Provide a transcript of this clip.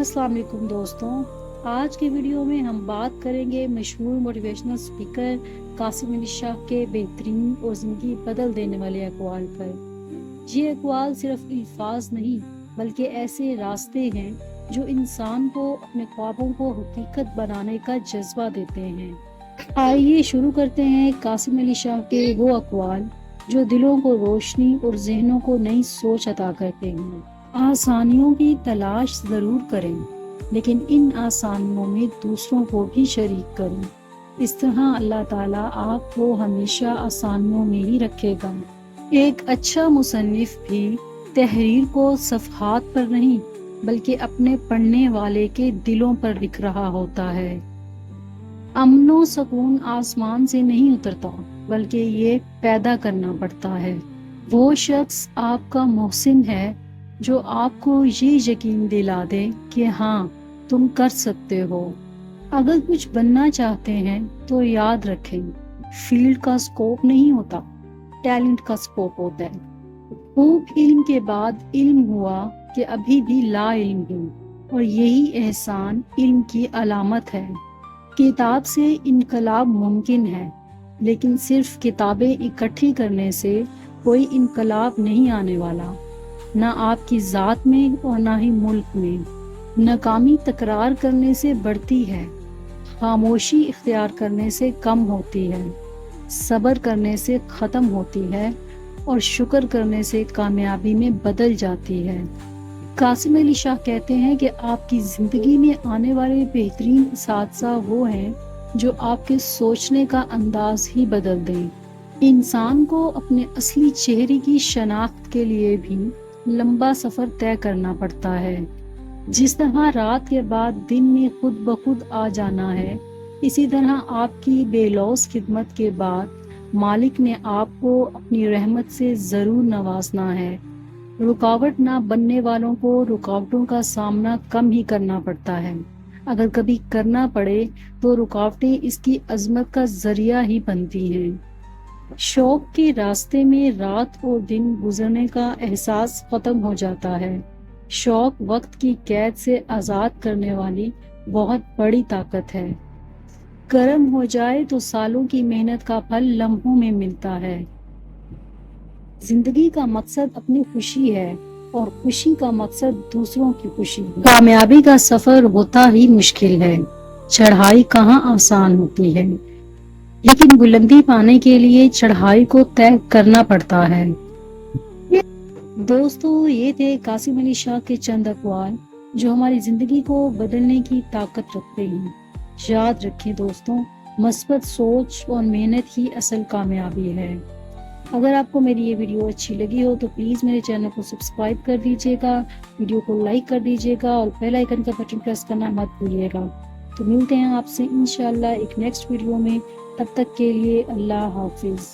अस्सलाम वालेकुम दोस्तों, आज के वीडियो में हम बात करेंगे मशहूर मोटिवेशनल स्पीकर कासिम अली शाह के बेहतरीन और ज़िंदगी बदल देने वाले अक़वाल पर। ये अक़वाल सिर्फ अल्फाज नहीं बल्कि ऐसे रास्ते हैं जो इंसान को अपने ख्वाबों को हकीकत बनाने का जज्बा देते हैं। आइए शुरू करते हैं कासिम अली शाह के वो अक़वाल जो दिलों को रोशनी और ज़हनों को नई सोच अता करते हैं। आसानियों की तलाश ज़रूर करें, लेकिन इन आसानियों में दूसरों को भी शरीक करें। इस तरह अल्लाह ताला आपको हमेशा आसानियों में ही रखेगा। एक अच्छा मुसन्निफ भी तहरीर को सफ़हात पर नहीं बल्कि अपने पढ़ने वाले के दिलों पर लिख रहा होता है। अमनो सुकून आसमान से नहीं उतरता बल्कि ये पैदा करना पड़ता है। वो शख्स आपका मोहसिन है जो आपको ये यकीन दिला दे कि हाँ, तुम कर सकते हो। अगर कुछ बनना चाहते हैं तो याद रखें, फील्ड का स्कोप नहीं होता, टैलेंट का स्कोप होता है। खूब इल्म के बाद इल्म हुआ कि अभी भी ला इल्म हूँ, और यही एहसान इल्म की अलामत है। किताब से इनकलाब मुमकिन है, लेकिन सिर्फ किताबें इकट्ठी करने से कोई इनकलाब नहीं आने वाला, न आपकी ज़ात में और न ही मुल्क में। नाकामी तकरार करने से बढ़ती है, खामोशी इख्तियार करने से कम होती है, सब्र करने से ख़त्म होती है और शुक्र करने से कामयाबी में बदल जाती है। कासिम अली शाह कहते हैं कि आपकी ज़िंदगी में आने वाले बेहतरीन हादसा वो हैं जो आपके सोचने का अंदाज ही बदल दें। इंसान को अपने असली चेहरे की शनाख्त के लिए भी लंबा सफ़र तय करना पड़ता है। जिस तरह रात के बाद दिन में खुद ब खुद आ जाना है, इसी तरह आपकी बेलौस खिदमत के बाद मालिक ने आपको अपनी रहमत से ज़रूर नवाजना है। रुकावट ना बनने वालों को रुकावटों का सामना कम ही करना पड़ता है। अगर कभी करना पड़े तो रुकावटें इसकी अजमत का ज़रिया ही बनती हैं। शौक के रास्ते में रात और दिन गुजरने का एहसास खत्म हो जाता है। शौक वक्त की कैद से आज़ाद करने वाली बहुत बड़ी ताकत है। कर्म हो जाए तो सालों की मेहनत का फल लम्हों में मिलता है। जिंदगी का मकसद अपनी खुशी है और खुशी का मकसद दूसरों की खुशी। कामयाबी का सफर होता ही मुश्किल है, चढ़ाई कहाँ आसान होती है, लेकिन बुलंदी पाने के लिए चढ़ाई को तय करना पड़ता है। दोस्तों, ये थे कासिम अली शाह के चंद अक़वाल जो हमारी जिंदगी को बदलने की ताकत रखते हैं। याद रखें दोस्तों, मस्बत सोच और मेहनत ही असल कामयाबी है। अगर आपको मेरी ये वीडियो अच्छी लगी हो तो प्लीज़ मेरे चैनल को सब्सक्राइब कर दीजिएगा, वीडियो को लाइक कर दीजिएगा और बेल आइकन का बटन प्रेस करना मत भूलिएगा। तो मिलते हैं आपसे इंशाल्लाह एक नेक्स्ट वीडियो में। तब तक के लिए अल्लाह हाफिज़।